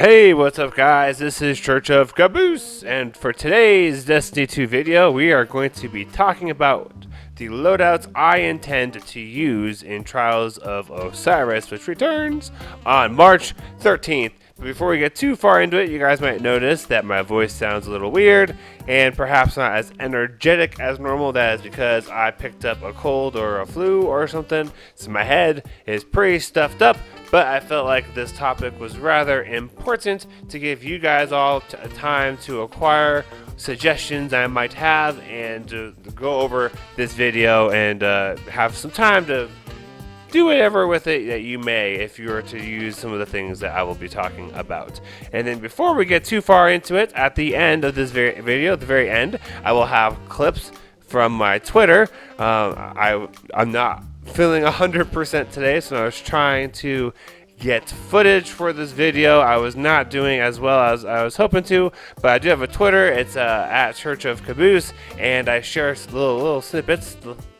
Hey, what's up guys? This is Church of Caboose, and for today's Destiny 2 video, we are going to be talking about the loadouts I intend to use in Trials of Osiris, which returns on March 13th. But before we get too far into it, you guys might notice that my voice sounds a little weird and perhaps not as energetic as normal. That is because I picked up a cold or a flu or something, so my head is pretty stuffed up. But I felt like this topic was rather important to give you guys all time to acquire suggestions I might have and to go over this video and have some time to do whatever with it that you may if you were to use some of the things that I will be talking about. And then before we get too far into it, at the end of this video, at the very end, I will have clips from my Twitter. I'm not feeling 100% today, so I was trying to get footage for this video. I was not doing as well as I was hoping to, but I do have a Twitter. It's at Church of Caboose, and I share little snippets,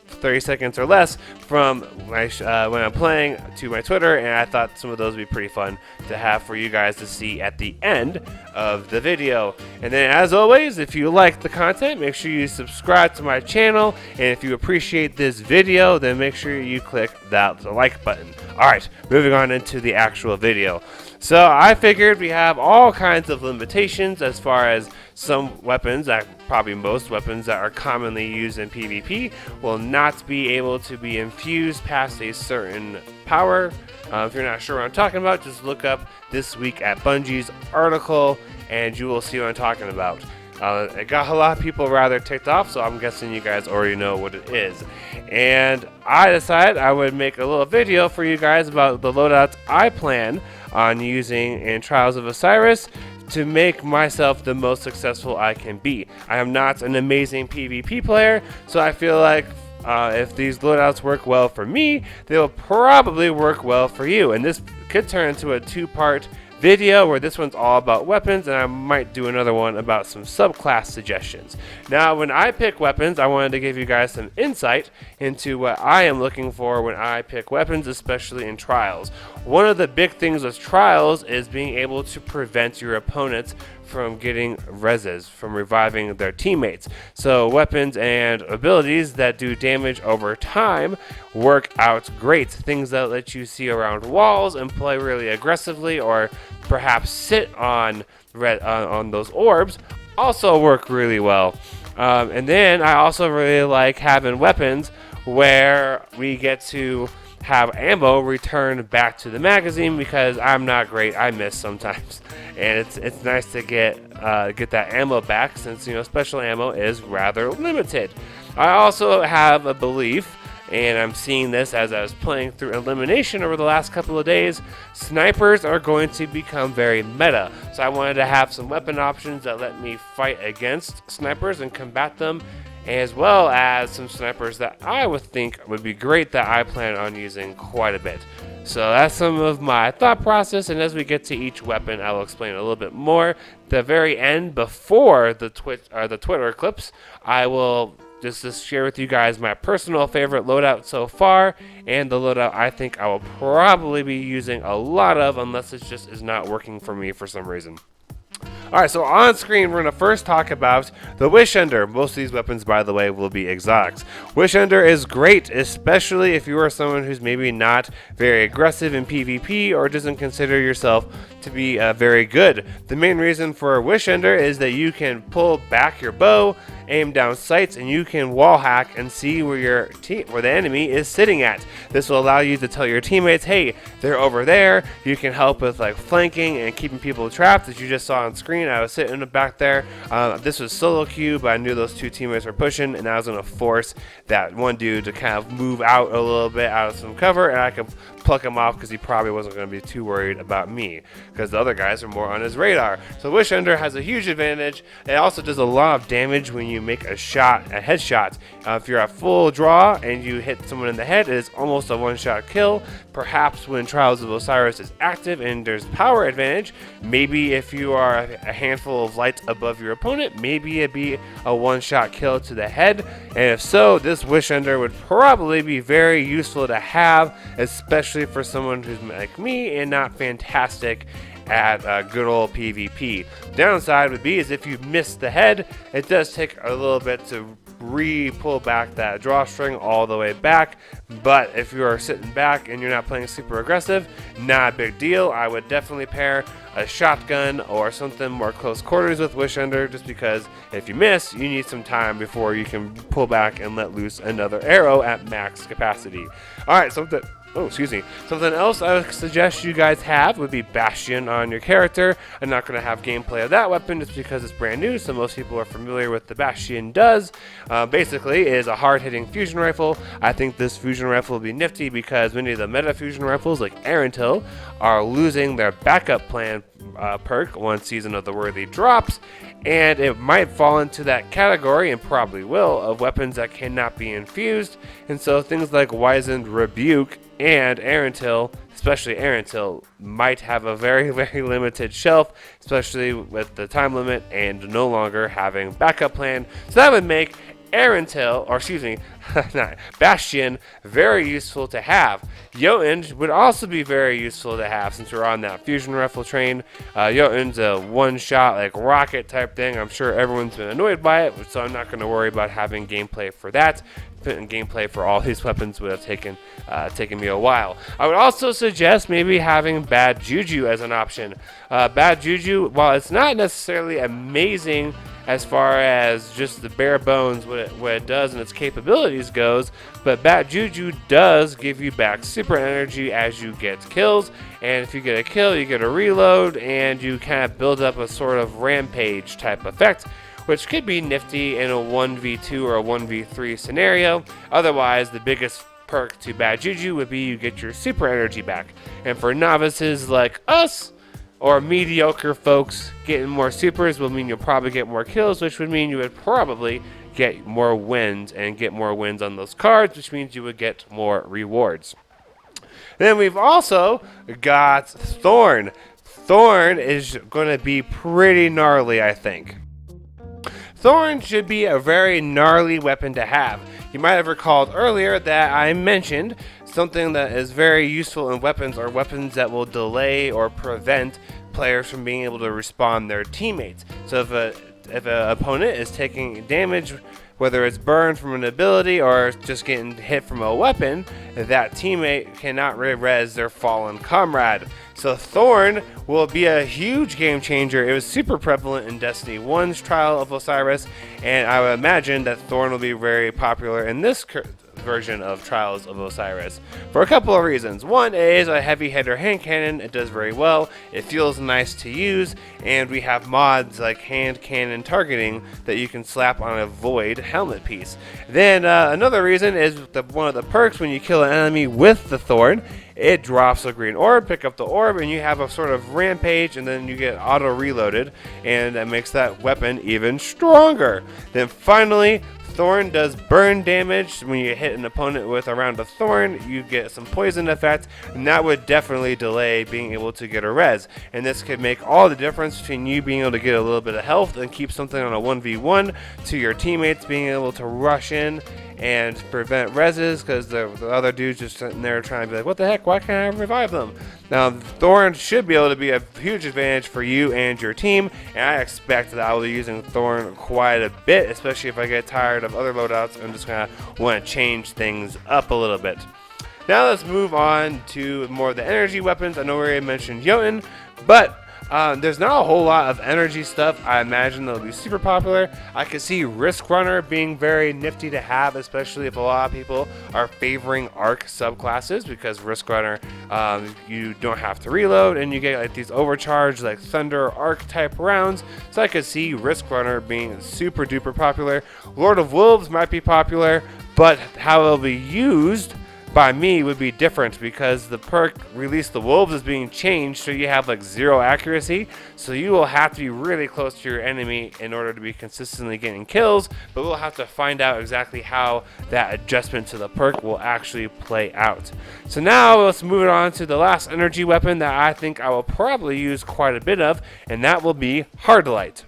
30 seconds or less, from when I'm playing to my Twitter, and I thought some of those would be pretty fun to have for you guys to see at the end of the video. And then, as always, if you like the content, make sure you subscribe to my channel, and if you appreciate this video, then make sure you click the like button. Alright, moving on into the actual video. So I figured we have all kinds of limitations as far as some weapons, probably most weapons that are commonly used in PvP will not be able to be infused past a certain power. If you're not sure what I'm talking about, just look up This Week at Bungie's article and you will see what I'm talking about. It got a lot of people rather ticked off, so I'm guessing you guys already know what it is. And I decided I would make a little video for you guys about the loadouts I plan on using in Trials of Osiris to make myself the most successful I can be. I am not an amazing PvP player, so I feel like if these loadouts work well for me, they will probably work well for you. And this could turn into a two-part video where this one's all about weapons, and I might do another one about some subclass suggestions. Now, when I pick weapons, I wanted to give you guys some insight into what I am looking for when I pick weapons, especially in Trials. One of the big things with Trials is being able to prevent your opponents from getting reses, from reviving their teammates. So weapons and abilities that do damage over time work out great. Things that let you see around walls and play really aggressively, or perhaps sit on those orbs, also work really well. And then I also really like having weapons where we get to have ammo returned back to the magazine, because I'm not great. I miss sometimes, and it's nice to get that ammo back, since special ammo is rather limited. I also have a belief, and I'm seeing this as I was playing through Elimination over the last couple of days, snipers are going to become very meta. So I wanted to have some weapon options that let me fight against snipers and combat them, as well as some snipers that I would think would be great that I plan on using quite a bit. So that's some of my thought process, and as we get to each weapon, I will explain a little bit more. At the very end, before the Twitter clips, I will just share with you guys my personal favorite loadout so far, and the loadout I think I will probably be using a lot of, unless it just is not working for me for some reason. Alright, so on screen we're going to first talk about the Wish Ender. Most of these weapons, by the way, will be exotics. Wish Ender is great, especially if you are someone who's maybe not very aggressive in PvP or doesn't consider yourself to be very good. The main reason for Wish Ender is that you can pull back your bow, aim down sights, and you can wall hack and see where where the enemy is sitting at. This will allow you to tell your teammates, hey, they're over there. You can help with like flanking and keeping people trapped, as you just saw on screen. I was sitting back there. This was solo queue, but I knew those two teammates were pushing, and I was going to force that one dude to kind of move out a little bit out of some cover, and I could pluck him off because he probably wasn't going to be too worried about me, because the other guys are more on his radar. So Wish Ender has a huge advantage. It also does a lot of damage when you make a headshot. If you're at full draw and you hit someone in the head, it is almost a one-shot kill. Perhaps when Trials of Osiris is active and there's power advantage, maybe if you are a handful of lights above your opponent, maybe it'd be a one-shot kill to the head. And if so, this Wish Ender would probably be very useful to have, especially for someone who's like me and not fantastic at good old PvP. Downside would be is if you miss the head, it does take a little bit to pull back that drawstring all the way back, but if you are sitting back and you're not playing super aggressive, not a big deal. I would definitely pair a shotgun or something more close quarters with Wishender, just because if you miss, you need some time before you can pull back and let loose another arrow at max capacity. Alright, something else I would suggest you guys have would be Bastion on your character. I'm not going to have gameplay of that weapon just because it's brand new, so most people are familiar with the Bastion does. Basically, is a hard-hitting fusion rifle. I think this fusion rifle will be nifty because many of the meta fusion rifles, like Arantil, are losing their backup plan perk once Season of the Worthy drops, and it might fall into that category, and probably will, of weapons that cannot be infused. And so things like Wizened Rebuke and Arantil, especially Arantil, might have a very, very limited shelf, especially with the time limit and no longer having backup plan. So that would make Bastion very useful to have. Jotun would also be very useful to have since we're on that fusion rifle train. Jotun's a one-shot like rocket type thing. I'm sure everyone's been annoyed by it, so I'm not going to worry about having gameplay for that. Putting gameplay for all these weapons would have taken me a while. I would also suggest maybe having Bad Juju as an option. Bad Juju, while it's not necessarily amazing as far as just the bare bones what it does and its capabilities goes, but Bad Juju does give you back super energy as you get kills, and if you get a kill you get a reload and you kind of build up a sort of rampage type effect, which could be nifty in a 1v2 or a 1v3 scenario. Otherwise, the biggest perk to Bad Juju would be you get your super energy back, and for novices like us or mediocre folks, getting more supers will mean you'll probably get more kills, which would mean you would probably get more wins and get more wins on those cards, which means you would get more rewards. Then we've also got Thorn. Thorn is going to be pretty gnarly, I think. Thorn should be a very gnarly weapon to have. You might have recalled earlier that I mentioned something that is very useful in weapons are weapons that will delay or prevent players from being able to respawn their teammates. So if an opponent is taking damage, whether it's burned from an ability or just getting hit from a weapon, that teammate cannot res their fallen comrade. So Thorn will be a huge game changer. It was super prevalent in Destiny 1's Trial of Osiris, and I would imagine that Thorn will be very popular in this version of Trials of Osiris for a couple of reasons. One, it is a heavy hitter hand cannon. It does very well. It feels nice to use, and we have mods like hand cannon targeting that you can slap on a void helmet piece. Then another reason is one of the perks when you kill an enemy with the Thorn, it drops a green orb. Pick up the orb and you have a sort of rampage, and then you get auto reloaded, and that makes that weapon even stronger. Then finally, Thorn does burn damage. When you hit an opponent with a round of Thorn, you get some poison effect, and that would definitely delay being able to get a res. And this could make all the difference between you being able to get a little bit of health and keep something on a 1v1 to your teammates being able to rush in and prevent reses, because the other dude's just sitting there trying to be like, what the heck, why can't I revive them? Now, Thorn should be able to be a huge advantage for you and your team, and I expect that I will be using Thorn quite a bit, especially if I get tired of other loadouts. I'm just going to want to change things up a little bit. Now let's move on to more of the energy weapons. I know we already mentioned Jotun, but there's not a whole lot of energy stuff. I imagine that'll be super popular. I could see Risk Runner being very nifty to have, especially if a lot of people are favoring Arc subclasses, because Risk Runner, you don't have to reload, and you get like these overcharged like Thunder Arc type rounds. So I could see Risk Runner being super duper popular. Lord of Wolves might be popular, but how it'll be used by me would be different, because the perk Release the Wolves is being changed, so you have like 0 accuracy, so you will have to be really close to your enemy in order to be consistently getting kills, but we'll have to find out exactly how that adjustment to the perk will actually play out. So now let's move on to the last energy weapon that I think I will probably use quite a bit of, and that will be Hardlight.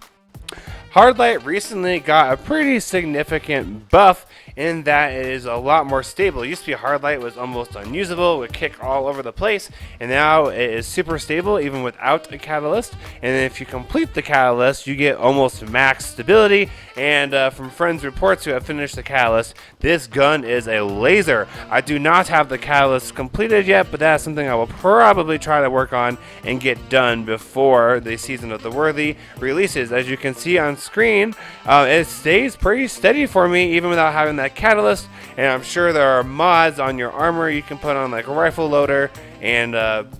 Hardlight recently got a pretty significant buff in that it is a lot more stable. It used to be hard light was almost unusable, would kick all over the place, and now it is super stable even without a catalyst. And then if you complete the catalyst, you get almost max stability. And from friends' reports who have finished the catalyst, this gun is a laser. I do not have the catalyst completed yet, but that's something I will probably try to work on and get done before the Season of the Worthy releases. As you can see on screen, it stays pretty steady for me even without having that catalyst. And I'm sure there are mods on your armor you can put on, like a rifle loader and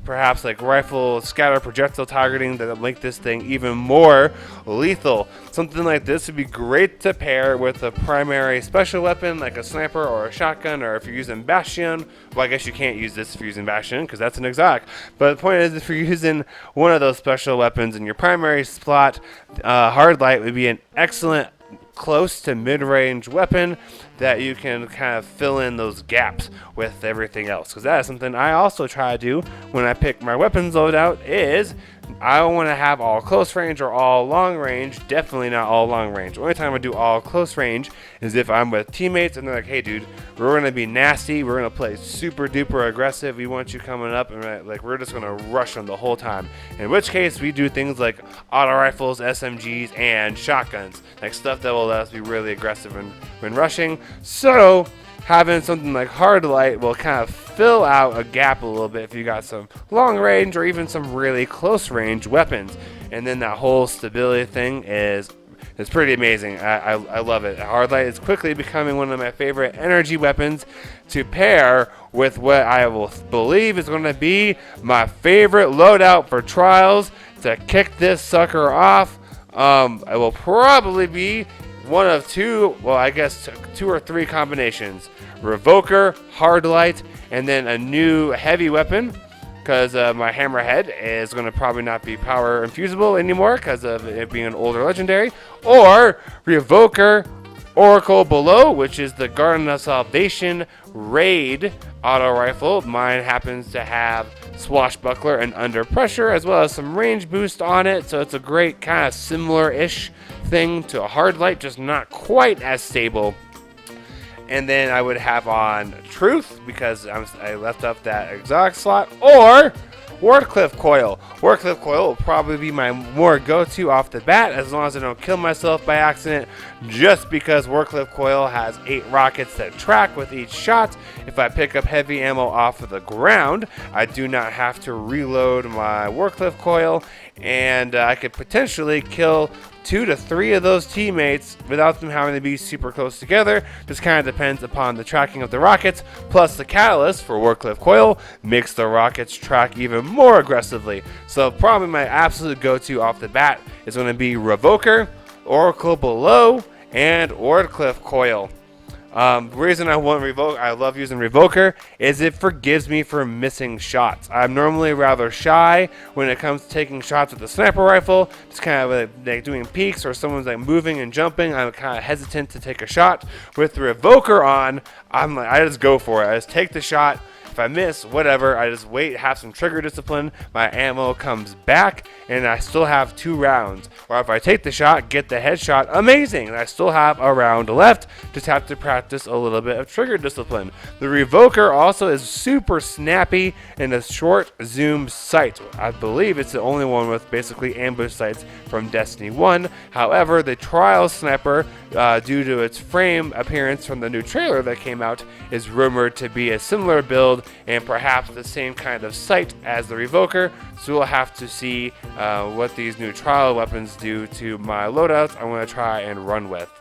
perhaps like rifle scatter projectile targeting, that make this thing even more lethal. Something like this would be great to pair with a primary special weapon like a sniper or a shotgun, or if you're using Bastion. Well, I guess you can't use this if you're using Bastion because that's an exotic. But the point is, if you're using one of those special weapons in your primary slot, hard light would be an excellent close to mid-range weapon that you can kind of fill in those gaps with everything else, because that is something I also try to do when I pick my weapons loadout. Is I don't want to have all close range or all long range. Definitely not all long range. The only time I do all close range is if I'm with teammates and they're like, hey dude, we're going to be nasty, we're going to play super duper aggressive, we want you coming up, and like we're just going to rush them the whole time. In which case we do things like auto rifles, SMGs, and shotguns, like stuff that will let us be really aggressive when rushing. So having something like hard light will kind of fill out a gap a little bit if you got some long range or even some really close range weapons. And then that whole stability thing is pretty amazing. I love it. Hard light is quickly becoming one of my favorite energy weapons to pair with what I will believe is going to be my favorite loadout for trials to kick this sucker off. It will probably be one of two, well, I guess 2 or 3 combinations: Revoker, hard light, and then a new heavy weapon, because my hammerhead is going to probably not be power infusible anymore because of it being an older legendary. Or Revoker, Oracle Below, which is the Garden of Salvation raid auto rifle. Mine happens to have swashbuckler and under pressure, as well as some range boost on it, so it's a great kind of similar-ish thing to a hard light, just not quite as stable. And then I would have on Truth, because I left up that exotic slot, or Wardcliff Coil. Wardcliff Coil will probably be my more go-to off the bat, as long as I don't kill myself by accident, just because Wardcliff Coil has 8 rockets that track with each shot. If I pick up heavy ammo off of the ground, I do not have to reload my Wardcliff Coil, and I could potentially kill 2 to 3 of those teammates without them having to be super close together. Just kind of depends upon the tracking of the rockets, plus the catalyst for Wardcliff Coil makes the rockets track even more aggressively. So probably my absolute go-to off the bat is going to be Revoker, Oracle Below, and Wardcliff Coil. The reason I love using Revoker is it forgives me for missing shots. I'm normally rather shy when it comes to taking shots with the sniper rifle, just kind of like doing peeks or someone's like moving and jumping. I'm kind of hesitant to take a shot. With the Revoker on, I just go for it. I just take the shot. If I miss, whatever, I just wait, have some trigger discipline, my ammo comes back, and I still have 2 rounds. Or if I take the shot, get the headshot, amazing, and I still have a round left, just have to practice a little bit of trigger discipline. The Revoker also is super snappy in a short zoom sight. I believe it's the only one with basically ambush sights from Destiny 1. However, the Trial Sniper, due to its frame appearance from the new trailer that came out, is rumored to be a similar build and perhaps the same kind of sight as the Revoker, so we'll have to see what these new trial weapons do to my loadouts I'm going to try and run with.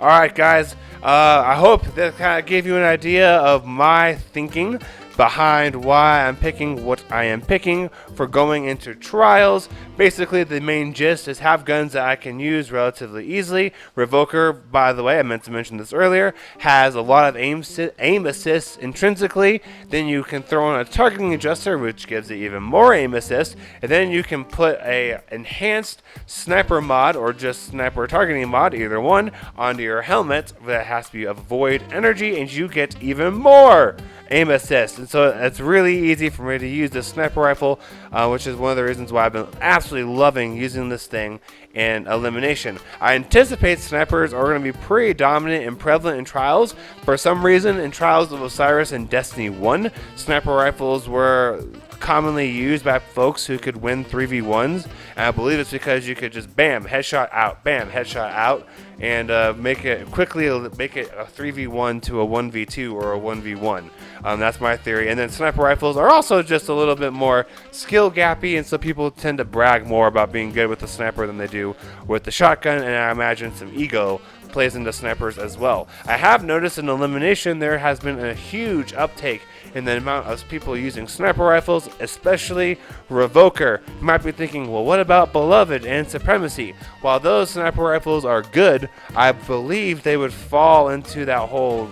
Alright guys, I hope that kind of gave you an idea of my thinking behind why I'm picking what I am picking for going into trials. Basically, the main gist is have guns that I can use relatively easily. Revoker, by the way, I meant to mention this earlier, has a lot of aim assists intrinsically. Then you can throw in a targeting adjuster, which gives it even more aim assist. And then you can put a enhanced sniper mod or just sniper targeting mod, either one, onto your helmet that has to be avoid energy, and you get even more aim assist. so it's really easy for me to use this sniper rifle, which is one of the reasons why I've been absolutely loving using this thing in elimination. I anticipate snipers are going to be pretty dominant and prevalent in Trials. For some reason, in Trials of Osiris and Destiny 1, sniper rifles were commonly used by folks who could win 3v1s, and I believe it's because you could just bam, headshot out, and make it a 3v1 to a 1v2 or a 1v1. That's my theory. And then sniper rifles are also just a little bit more skill gappy, and so people tend to brag more about being good with the sniper than they do with the shotgun, and I imagine some ego plays into snipers as well. I have noticed in elimination there has been a huge uptake in the amount of people using sniper rifles, especially Revoker. You might be thinking, well, what about Beloved and Supremacy? While those sniper rifles are good, I believe they would fall into that whole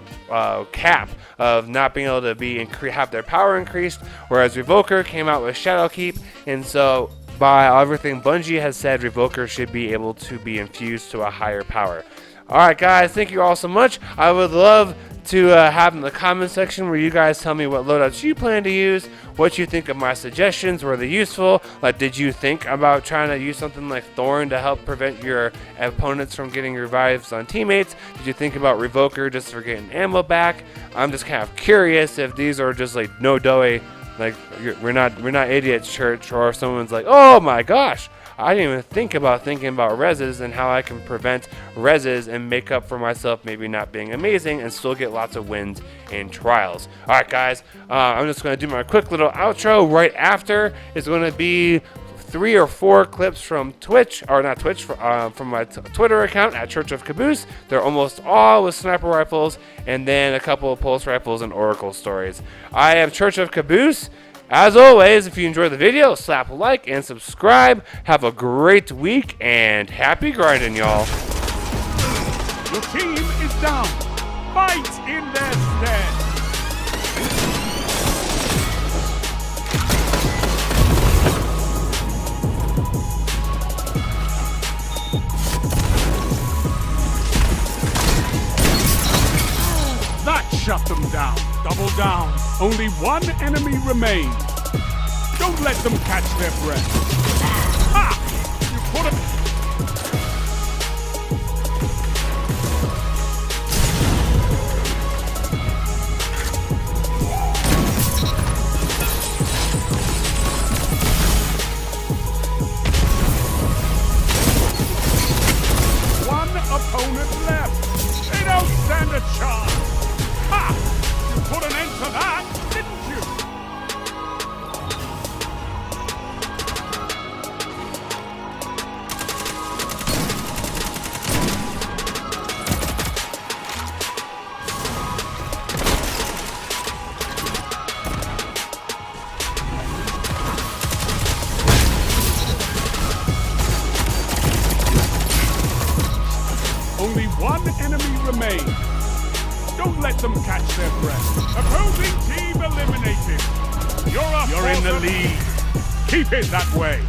cap of not being able to have their power increased, whereas Revoker came out with Shadowkeep, and so by everything Bungie has said, Revoker should be able to be infused to a higher power. Alright guys, thank you all so much. I would love to have in the comment section where you guys tell me what loadouts you plan to use, what you think of my suggestions, were they useful, like did you think about trying to use something like Thorn to help prevent your opponents from getting revives on teammates, did you think about Revoker just for getting ammo back? I'm just kind of curious if these are just like no doughy, like we're not idiots church, or if someone's like, oh my gosh, I didn't even think about reses and how I can prevent reses and make up for myself maybe not being amazing and still get lots of wins in Trials. Alright guys, I'm just going to do my quick little outro. Right after is going to be 3 or 4 clips from Twitch, or not Twitch, from my Twitter account at Church of Caboose. They're almost all with sniper rifles, and then a couple of pulse rifles and oracle stories. I am Church of Caboose. As always, if you enjoyed the video, slap a like and subscribe. Have a great week and happy grinding, y'all. Your team is down. Fight in their stead. That shut them down. Double down. Only one enemy remains. Don't let them catch their breath. Ha! You put him. One opponent left. They don't stand a chance. Ha! You put an end to that, didn't you? Only one enemy remains. Don't let them catch their breath. Opposing team eliminated. You're in the lead. Keep it that way.